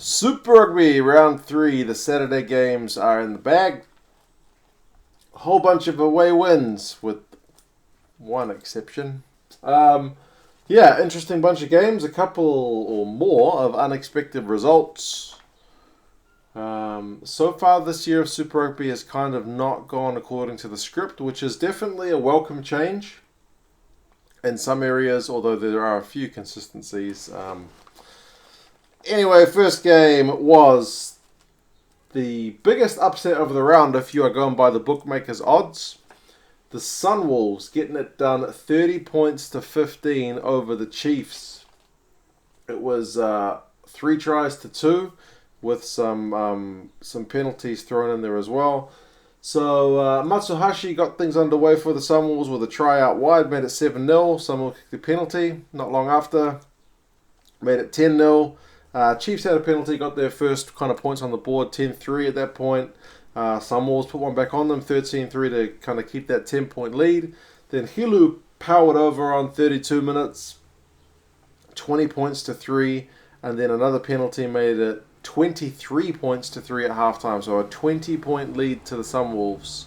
Super Rugby round 3, the Saturday games are in the bag. A whole bunch of away wins, with one exception. Interesting bunch of games, a couple or more of unexpected results. So far this year of Super Rugby has kind of not gone according to the script, which is definitely a welcome change in some areas, although there are a few consistencies. Anyway, first game was the biggest upset of the round if you are going by the bookmakers' odds. The Sunwolves getting it done 30 points to 15 over the Chiefs. It was 3 tries to 2 with some penalties thrown in there as well. So Matsuhashi got things underway for the Sunwolves with a try out wide, made it 7-0. Sunwolves kicked the penalty not long after, made it 10-0. Chiefs had a penalty, got their first kind of points on the board, 10-3 at that point. Sunwolves put one back on them, 13-3 to kind of keep that 10-point lead. Then Hilu powered over on 32 minutes, 20 points to 3, and then another penalty made it 23 points to 3 at halftime. So a 20-point lead to the Sunwolves.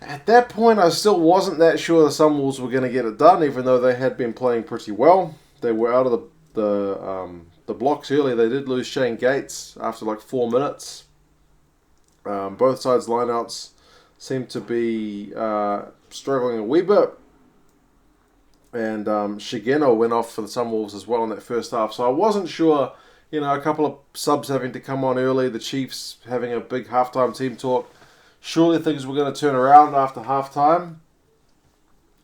At that point, I still wasn't that sure the Sunwolves were going to get it done, even though they had been playing pretty well. They were out of the blocks early. They did lose Shane Gates after like 4 minutes. Both sides' lineouts seem to be struggling a wee bit. And Shigeno went off for the Sunwolves as well in that first half. So I wasn't sure, a couple of subs having to come on early, the Chiefs having a big halftime team talk. Surely things were going to turn around after halftime.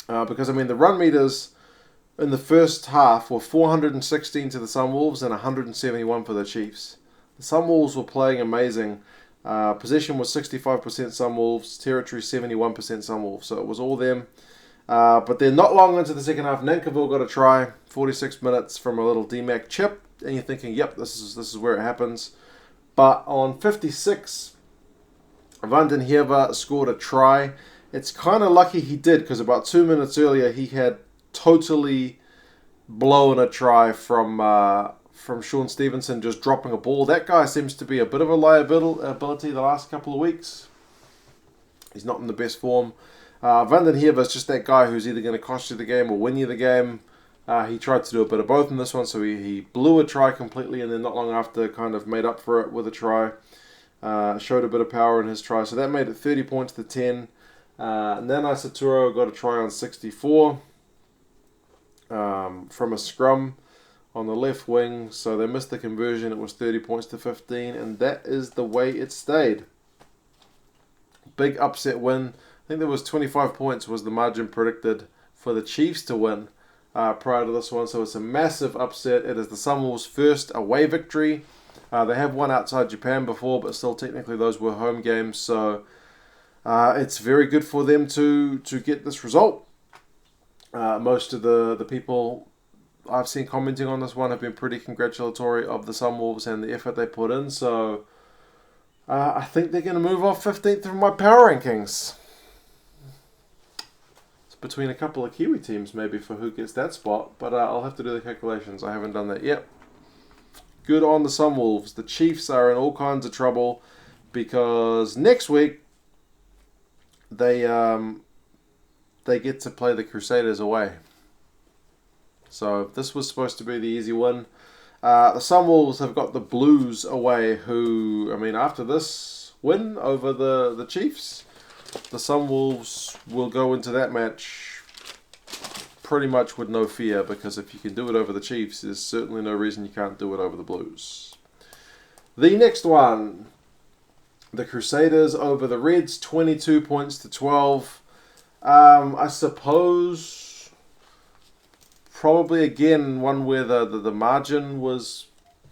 Because, the run meters in the first half were 416 to the Sunwolves and 171 for the Chiefs. The Sunwolves were playing amazing. Possession was 65% Sunwolves, territory 71% Sunwolves, so it was all them. But then not long into the second half, Nankivell got a try, 46 minutes from a little DMAC chip, and you're thinking, yep, this is where it happens. But on 56, Van den Heever scored a try. It's kind of lucky he did, because about 2 minutes earlier he had totally blown a try from Sean Stevenson just dropping a ball. That guy seems to be a bit of a liability the last couple of weeks. He's not in the best form. Van den Heever is just that guy who's either going to cost you the game or win you the game. He tried to do a bit of both in this one, so he blew a try completely and then not long after kind of made up for it with a try. Showed a bit of power in his try, so that made it 30 points to 10. Nana Saturo got a try on 64 from a scrum on the left wing, so they missed the conversion. It was 30 points to 15, and that is the way it stayed. Big upset win. I think there was 25 points was the margin predicted for the Chiefs to win prior to this one, so it's a massive upset. It is the Sunwolves' first away victory. They have won outside Japan before, but still technically those were home games, so it's very good for them to get this result. Most of the people I've seen commenting on this one have been pretty congratulatory of the Sunwolves and the effort they put in, so I think they're going to move off 15th from my power rankings. It's between a couple of Kiwi teams maybe for who gets that spot, but I'll have to do the calculations. I haven't done that yet. Good on the Sunwolves. The Chiefs are in all kinds of trouble because next week they get to play the Crusaders away. So this was supposed to be the easy win. The Sunwolves have got the Blues away, who, after this win over the Chiefs, the Sunwolves will go into that match pretty much with no fear, because if you can do it over the Chiefs, there's certainly no reason you can't do it over the Blues. The next one, the Crusaders over the Reds, 22 points to 12. I suppose probably again one where the margin was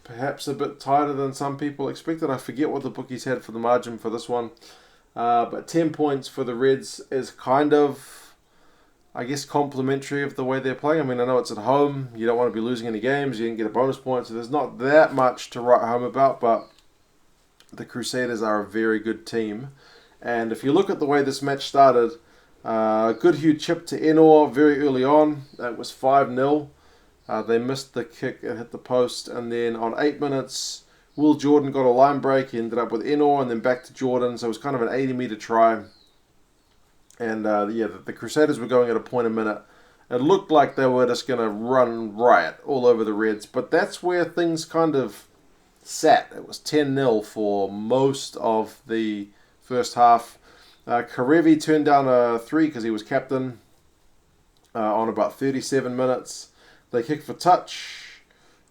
perhaps a bit tighter than some people expected. I forget what the bookies had for the margin for this one. But 10 points for the Reds is kind of, I guess, complimentary of the way they're playing. I know it's at home. You don't want to be losing any games. You didn't get a bonus point, so there's not that much to write home about. But the Crusaders are a very good team. And if you look at the way this match started, good huge chip to Enor very early on. It was 5-0. They missed the kick, it hit the post, and then on 8 minutes, Will Jordan got a line break. He ended up with Enor and then back to Jordan, so it was kind of an 80-metre try. And the Crusaders were going at a point a minute. It looked like they were just going to run riot all over the Reds, but that's where things kind of sat. It was 10-0 for most of the first half. Karevi turned down a 3 because he was captain on about 37 minutes. They kicked for touch,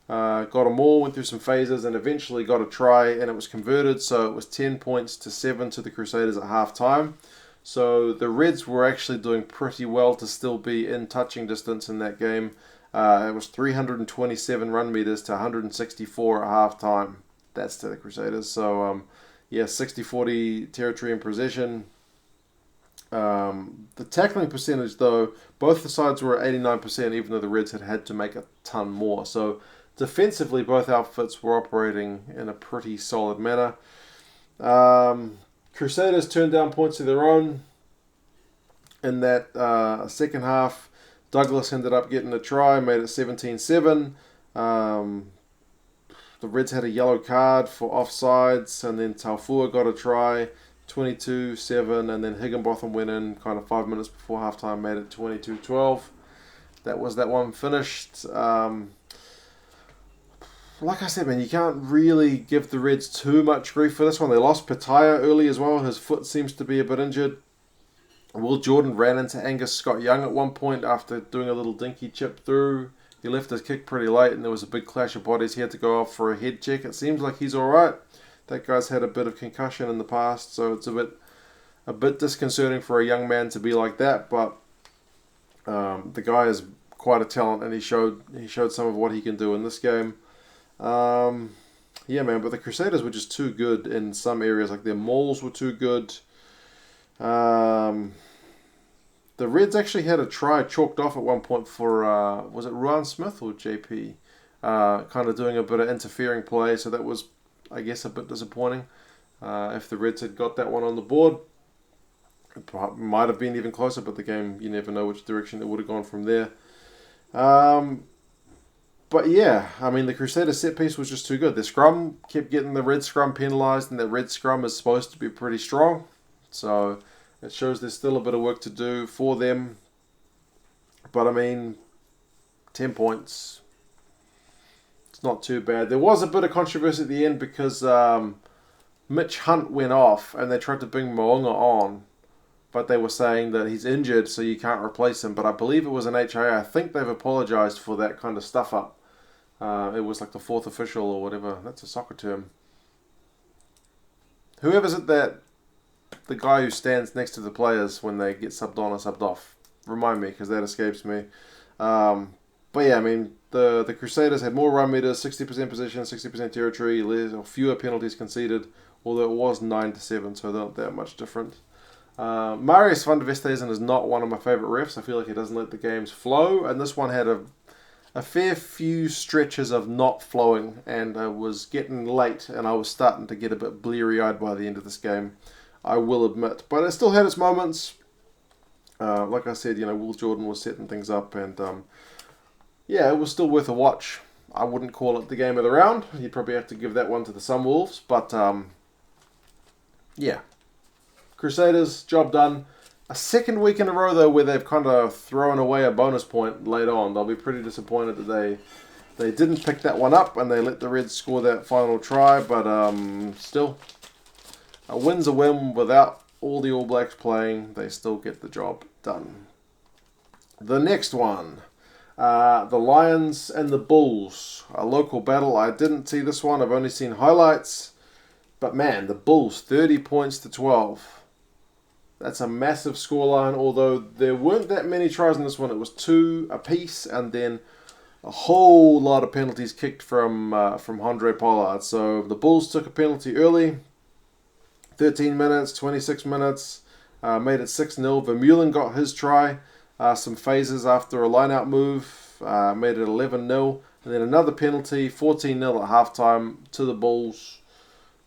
got a maul, went through some phases, and eventually got a try, and it was converted, so it was 10 points to 7 to the Crusaders at half time. So the Reds were actually doing pretty well to still be in touching distance in that game. It was 327 run meters to 164 at half time. That's to the Crusaders. So, 60-40 territory and possession. The tackling percentage, though, both the sides were at 89%, even though the Reds had to make a ton more. So defensively, both outfits were operating in a pretty solid manner. Crusaders turned down points of their own in that second half. Douglas ended up getting a try, made it 17-7. The Reds had a yellow card for offsides, and then Taufua got a try, 22-7, and then Higginbotham went in kind of 5 minutes before halftime, made it 22-12. That was that one finished. Like I said, man, you can't really give the Reds too much grief for this one. They lost Pataya early as well. His foot seems to be a bit injured. Will Jordan ran into Angus Scott Young at one point after doing a little dinky chip through. He left his kick pretty late, and there was a big clash of bodies. He had to go off for a head check. It seems like he's all right. That guy's had a bit of concussion in the past, so it's a bit disconcerting for a young man to be like that. But the guy is quite a talent, and he showed some of what he can do in this game. But the Crusaders were just too good in some areas. Like their mauls were too good. The Reds actually had a try chalked off at one point for, was it Ruan Smith or JP? Kind of doing a bit of interfering play, so that was, I guess, a bit disappointing. If the Reds had got that one on the board, it might have been even closer, but the game, you never know which direction it would have gone from there. But yeah, I mean, the Crusader set piece was just too good. The scrum kept getting the Red scrum penalised, and the Red scrum is supposed to be pretty strong. So it shows there's still a bit of work to do for them. But I mean, 10 points, it's not too bad. There was a bit of controversy at the end because Mitch Hunt went off and they tried to bring Moonga on. But they were saying that he's injured, so you can't replace him. But I believe it was an HIA. I think they've apologised for that kind of stuff up. It was like the fourth official or whatever. That's a soccer term. Whoever's at that, the guy who stands next to the players when they get subbed on or subbed off. Remind me, because that escapes me. But yeah, I mean, the Crusaders had more run meters, 60% possession, 60% territory, fewer penalties conceded, although it was 9-7, so they're not that much different. Marius van der Westhuizen is not one of my favourite refs. I feel like he doesn't let the games flow, and this one had a fair few stretches of not flowing, and I was getting late, and I was starting to get a bit bleary-eyed by the end of this game, I will admit. But it still had its moments. Like I said, Will Jordan was setting things up, and it was still worth a watch. I wouldn't call it the game of the round. You'd probably have to give that one to the Sunwolves, but Crusaders, job done. A second week in a row, though, where they've kind of thrown away a bonus point later on. They'll be pretty disappointed that they didn't pick that one up and they let the Reds score that final try. But still, a win's a win without all the All Blacks playing. They still get the job done. The next one, the Lions and the Bulls. A local battle. I didn't see this one. I've only seen highlights. But man, the Bulls, 30 points to 12. That's a massive scoreline, although there weren't that many tries in this one. It was 2 apiece, and then a whole lot of penalties kicked from Andre Pollard. So the Bulls took a penalty early, 13 minutes, 26 minutes, made it 6-0. Vermeulen got his try, some phases after a line-out move, made it 11-0. And then another penalty, 14-0 at halftime to the Bulls.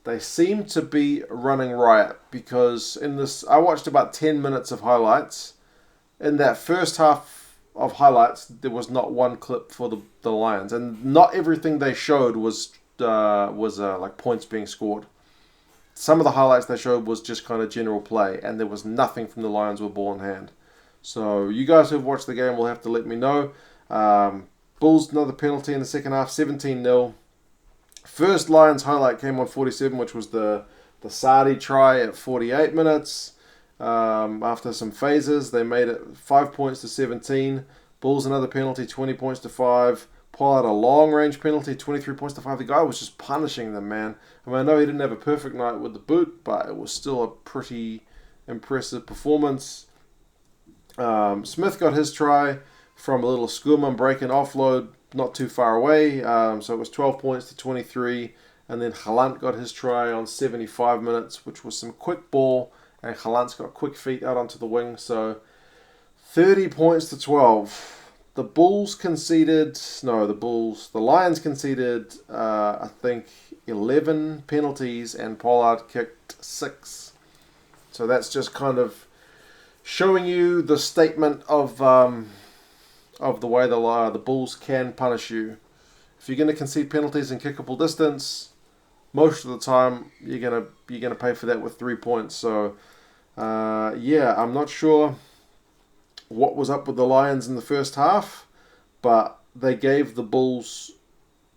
They seem to be running riot because in this, I watched about 10 minutes of highlights. In that first half, of highlights, there was not one clip for the Lions, and not everything they showed was like points being scored. Some of the highlights they showed was just kind of general play, and there was nothing from the Lions with ball in hand. So you guys who've watched the game will have to let me know. Bulls, another penalty in the second half, 17-0. First Lions highlight came on 47, which was the Sadi try at 48 minutes. After some phases, they made it 5 points to 17. Bulls, another penalty, 20 points to 5. Pollard, a long-range penalty, 23 points to 5. The guy was just punishing them, man. I mean, I know he didn't have a perfect night with the boot, but it was still a pretty impressive performance. Smith got his try from a little Schoolman break and offload not too far away. So it was 12 points to 23. And then Halant got his try on 75 minutes, which was some quick ball. And Halant's got quick feet out onto the wing. So 30 points to 12. The Lions conceded, I think, 11 penalties, and Pollard kicked 6. So that's just kind of showing you the statement of the way the Bulls can punish you. If you're going to concede penalties in kickable distance, most of the time you're gonna pay for that with 3 points. So I'm not sure what was up with the Lions in the first half, but they gave the Bulls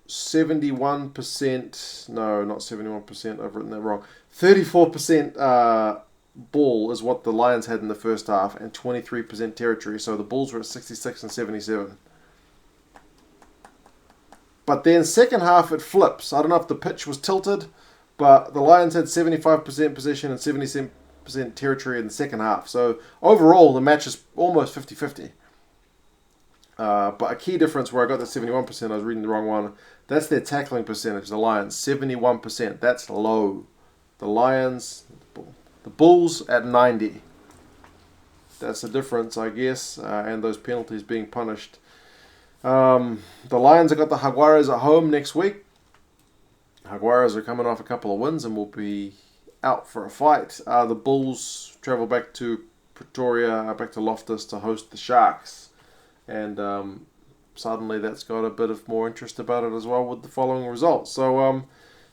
71%. No, not 71%. I've written that wrong. 34% ball is what the Lions had in the first half, and 23% territory. So the Bulls were at 66 and 77. But then second half it flips. I don't know if the pitch was tilted, but the Lions had 75% possession and 77% territory in the second half. So overall the match is almost 50-50. But a key difference where I got the 71%, I was reading the wrong one. That's their tackling percentage, the Lions, 71%. That's low. The Lions, the Bulls at 90. That's the difference, I guess, and those penalties being punished. The Lions have got the Jaguares at home next week. Jaguares are coming off a couple of wins and will be out for a fight. The Bulls travel back to Pretoria, back to Loftus to host the Sharks. And suddenly that's got a bit of more interest about it as well with the following results. So,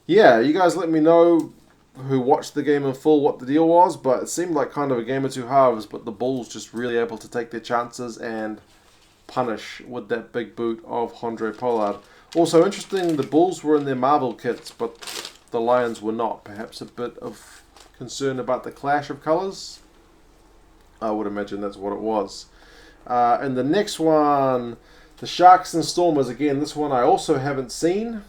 you guys let me know who watched the game in full what the deal was. But it seemed like kind of a game of two halves, but the Bulls just really able to take their chances and punish with that big boot of Handré Pollard. Also interesting, the Bulls were in their marble kits, but the Lions were not. Perhaps a bit of concern about the clash of colours. I would imagine that's what it was. And the next one, the Sharks and Stormers. Again, this one I also haven't seen.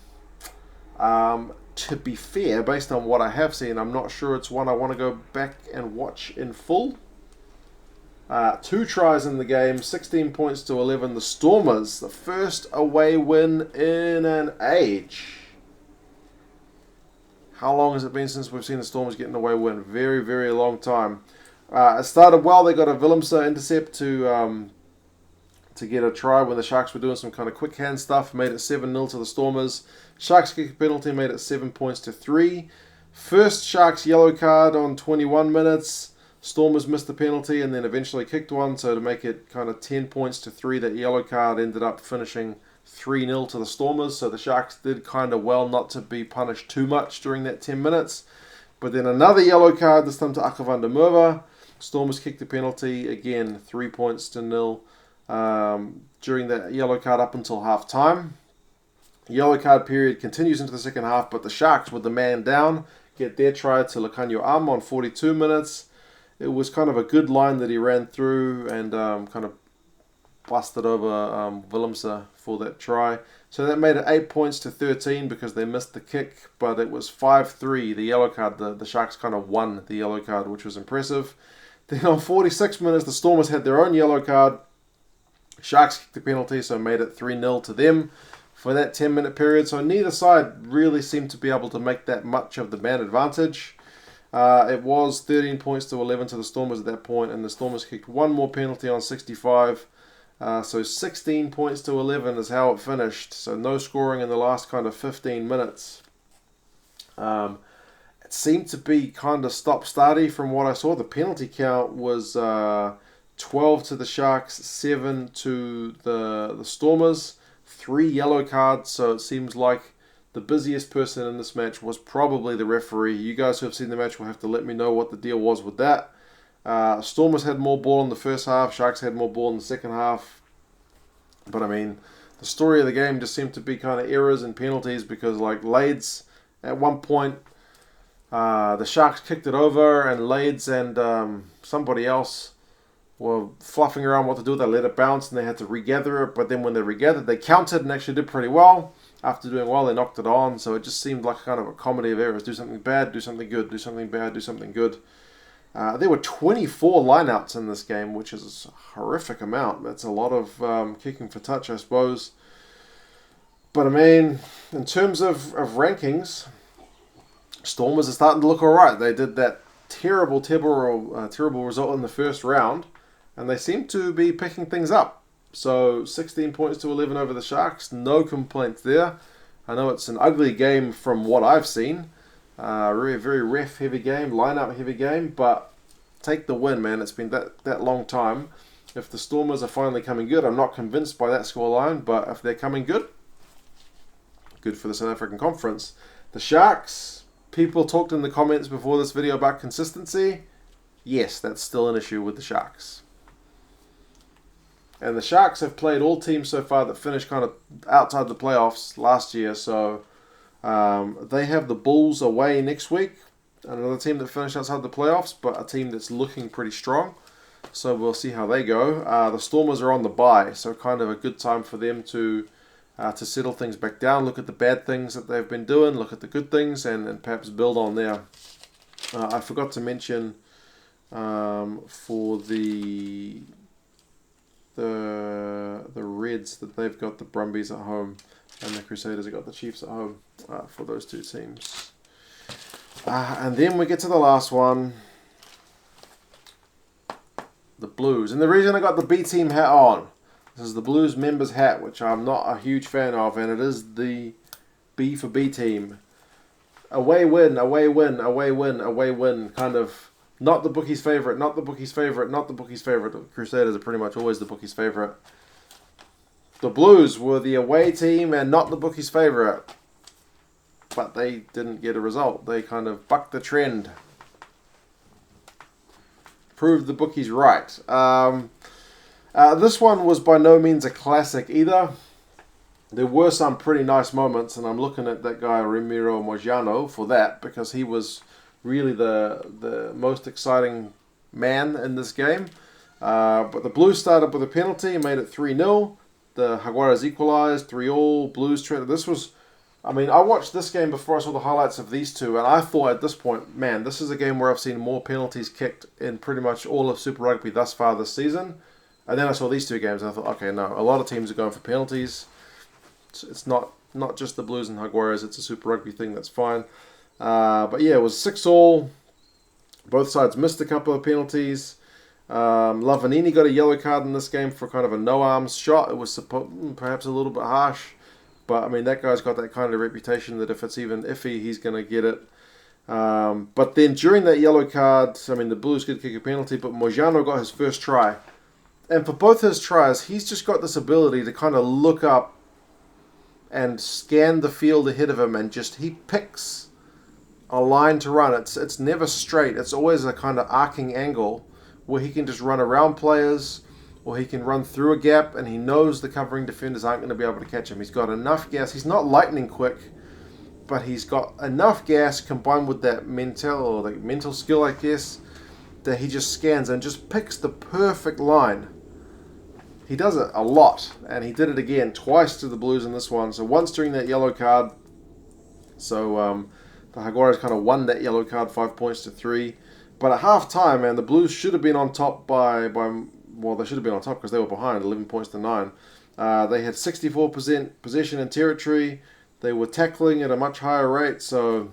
To be fair, based on what I have seen, I'm not sure it's one I want to go back and watch in full. 2 tries in the game, 16 points to 11. The Stormers, the first away win in an age. How long has it been since we've seen the Stormers get an away win? Very, very long time. It started well. They got a Willemse intercept to get a try when the Sharks were doing some kind of quick hand stuff. Made it 7-0 to the Stormers. Sharks kick a penalty, made it 7 points to 3. First Sharks yellow card on 21 minutes. Stormers missed the penalty and then eventually kicked one. So to make it kind of 10 points to 3, that yellow card ended up finishing 3-0 to the Stormers. So the Sharks did kind of well not to be punished too much during that 10 minutes. But then another yellow card, this time to Aka van der Merwe. Stormers kicked the penalty, again 3 points to 0 during that yellow card up until half time. Yellow card period continues into the second half, but the Sharks, with the man down, get their try to Lekanyo Am on 42 minutes. It was kind of a good line that he ran through and kind of busted over Willemse for that try. So that made it 8 points to 13 because they missed the kick, but it was 5-3, the yellow card. The Sharks kind of won the yellow card, which was impressive. Then on 46 minutes, the Stormers had their own yellow card. Sharks kicked the penalty, so made it 3-0 to them for that 10-minute period. So neither side really seemed to be able to make that much of the man advantage. It was 13 points to 11 to the Stormers at that point, and the Stormers kicked one more penalty on 65. So 16 points to 11 is how it finished. So no scoring in the last kind of 15 minutes. It seemed to be kind of stop-starty from what I saw. The penalty count was 12 to the Sharks, 7 to the Stormers, 3 yellow cards. So it seems like the busiest person in this match was probably the referee. You guys who have seen the match will have to let me know what the deal was with that. Stormers had more ball in the first half. Sharks had more ball in the second half. But I mean, the story of the game just seemed to be kind of errors and penalties because, like, Lades, at one point, the Sharks kicked it over and Lades and somebody else were fluffing around what to do. They let it bounce and they had to regather it. But then when they regathered, they counted and actually did pretty well. After doing well, they knocked it on. So it just seemed like kind of a comedy of errors. Do something bad, do something good, do something bad, do something good. There were 24 lineouts in this game, which is a horrific amount. That's a lot of kicking for touch, I suppose. But I mean, in terms of rankings, Stormers are starting to look alright. They did that terrible result in the first round, and they seem to be picking things up. So 16 points to 11 over the Sharks. No complaints there. I know it's an ugly game from what I've seen. Very, very ref heavy game, line-up heavy game, but take the win, man. It's been that long time. If the Stormers are finally coming good, I'm not convinced by that scoreline, but if they're coming good for the South African Conference. The Sharks, people talked in the comments before this video about consistency. Yes, that's still an issue with the Sharks. And the Sharks have played all teams so far that finished kind of outside the playoffs last year. So they have the Bulls away next week. Another team that finished outside the playoffs, but a team that's looking pretty strong. So we'll see how they go. The Stormers are on the bye, so kind of a good time for them to settle things back down, look at the bad things that they've been doing, look at the good things, and perhaps build on there. I forgot to mention for the Reds that they've got the Brumbies at home and the Crusaders have got the Chiefs at home for those two teams. And then we get to the last one, the Blues. And the reason I got the B team hat on, this is the Blues members hat, which I'm not a huge fan of, and it is the B for B team. Away win, away win, away win, away win, kind of. Not the bookies' favourite, not the bookies' favourite, not the bookies' favourite. The Crusaders are pretty much always the bookies' favourite. The Blues were the away team and not the bookies' favourite. But they didn't get a result. They kind of bucked the trend. Proved the bookies right. This one was by no means a classic either. There were some pretty nice moments, and I'm looking at that guy Ramiro Mojano for that, because he was really the most exciting man in this game. But the Blues started with a penalty and made it 3-0. The Jaguares equalised, 3-3. Blues tried. This was, I mean, I watched this game before I saw the highlights of these two, and I thought at this point, man, this is a game where I've seen more penalties kicked in pretty much all of Super Rugby thus far this season. And then I saw these two games, and I thought, okay, no, a lot of teams are going for penalties. It's not just the Blues and Jaguares, it's a Super Rugby thing, that's fine. But yeah, it was 6-6. Both sides missed a couple of penalties. Lavanini got a yellow card in this game for kind of a no-arms shot. It was perhaps a little bit harsh. But, I mean, that guy's got that kind of reputation that if it's even iffy, he's going to get it. But then during that yellow card, I mean, the Blues could kick a penalty, but Mojano got his first try. And for both his tries, he's just got this ability to kind of look up and scan the field ahead of him, and just he picks a line to run. It's never straight. It's always a kind of arcing angle where he can just run around players, or he can run through a gap, and he knows the covering defenders aren't going to be able to catch him. He's got enough gas. He's not lightning quick, but he's got enough gas combined with that mental skill, I guess, that he just scans and just picks the perfect line. He does it a lot, and he did it again twice to the Blues in this one. So once during that yellow card. So the Jaguares kind of won that yellow card 5-3. But at half time, man, the Blues should have been on top well, they should have been on top because they were behind 11-9. They had 64% possession in territory. They were tackling at a much higher rate, so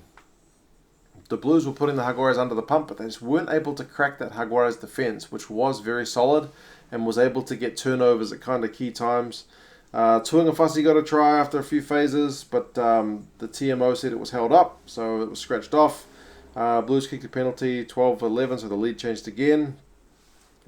the Blues were putting the Jaguares under the pump, but they just weren't able to crack that Jaguares defense, which was very solid and was able to get turnovers at kind of key times. Tuangafasi got a try after a few phases, but the TMO said it was held up, so it was scratched off. Blues kicked a penalty, 12-11, so the lead changed again.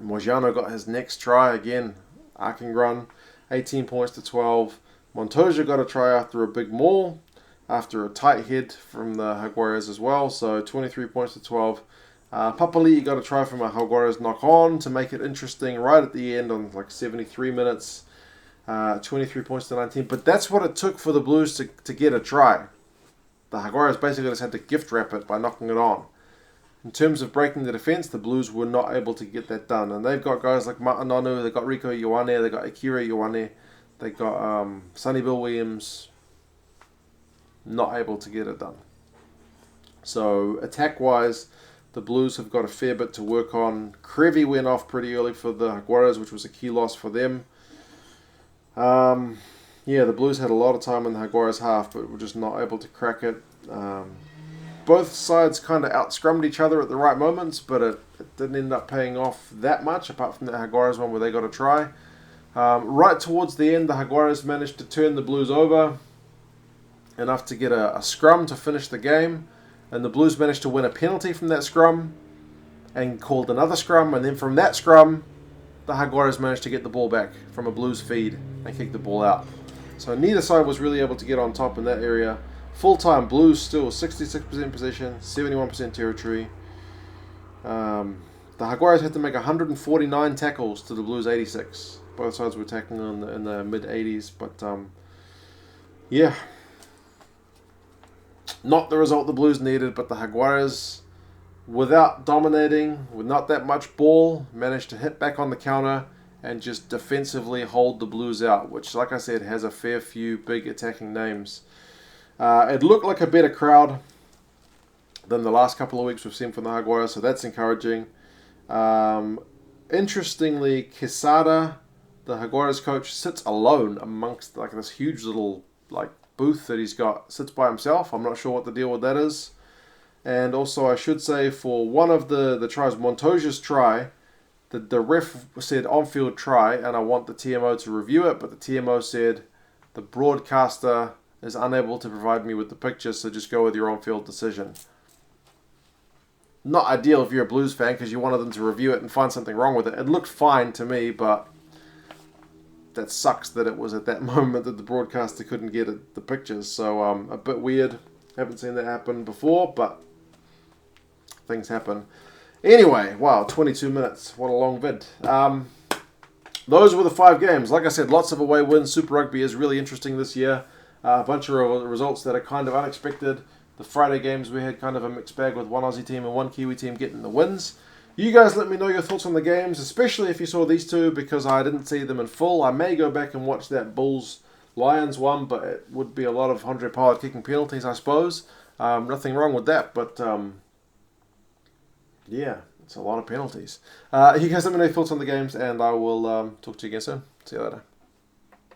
Mojano got his next try again, arcing run, 18 points to 12. Montoya got a try after a big maul, after a tight head from the Jaguares as well, so 23 points to 12. Papali'i got a try from a Jaguares knock on to make it interesting right at the end on like 73 minutes, 23 points to 19. But that's what it took for the Blues to get a try. The Jaguares basically just had to gift wrap it by knocking it on. In terms of breaking the defense, the Blues were not able to get that done. And they've got guys like Ma'anonu, they've got Rico Ioane, they've got Akira Ioane, they've got Sonny Bill Williams, not able to get it done. So attack-wise, the Blues have got a fair bit to work on. Krevy went off pretty early for the Jaguares, which was a key loss for them. The Blues had a lot of time in the Jaguares half, but were just not able to crack it. Both sides kind of out-scrummed each other at the right moments, but it didn't end up paying off that much, apart from the Jaguares one where they got a try. Right towards the end, the Jaguares managed to turn the Blues over enough to get a scrum to finish the game, and the Blues managed to win a penalty from that scrum and called another scrum, and then from that scrum, the Jaguares managed to get the ball back from a Blues feed and kick the ball out. So neither side was really able to get on top in that area. Full-time Blues still 66% possession, 71% territory. The Jaguares had to make 149 tackles to the Blues 86. Both sides were tackling in the mid-80s, but not the result the Blues needed, but the Jaguares, without dominating, with not that much ball, managed to hit back on the counter and just defensively hold the Blues out, which, like I said, has a fair few big attacking names. It looked like a better crowd than the last couple of weeks we've seen from the Jaguares, so that's encouraging. Interestingly, Quesada, the Jaguares coach, sits alone amongst like this huge little booth that he's got, sits by himself. I'm not sure what the deal with that is. And also, I should say, for one of the tries, Montoya's try, the ref said on-field try, and I want the TMO to review it, but the TMO said the broadcaster is unable to provide me with the picture, so just go with your on-field decision. Not ideal if you're a Blues fan, because you wanted them to review it and find something wrong with it. It looked fine to me, but that sucks that it was at that moment that the broadcaster couldn't get the pictures. So a bit weird. Haven't seen that happen before, but things happen. Anyway, wow, 22 minutes. What a long vid. Those were the 5 games. Like I said, lots of away wins. Super Rugby is really interesting this year. A bunch of results that are kind of unexpected. The Friday games, we had kind of a mixed bag with one Aussie team and one Kiwi team getting the wins. You guys let me know your thoughts on the games, especially if you saw these two, because I didn't see them in full. I may go back and watch that Bulls-Lions one, but it would be a lot of 100-power kicking penalties, I suppose. Nothing wrong with that, but it's a lot of penalties. You guys let me know your thoughts on the games, and I will talk to you again soon. See you later.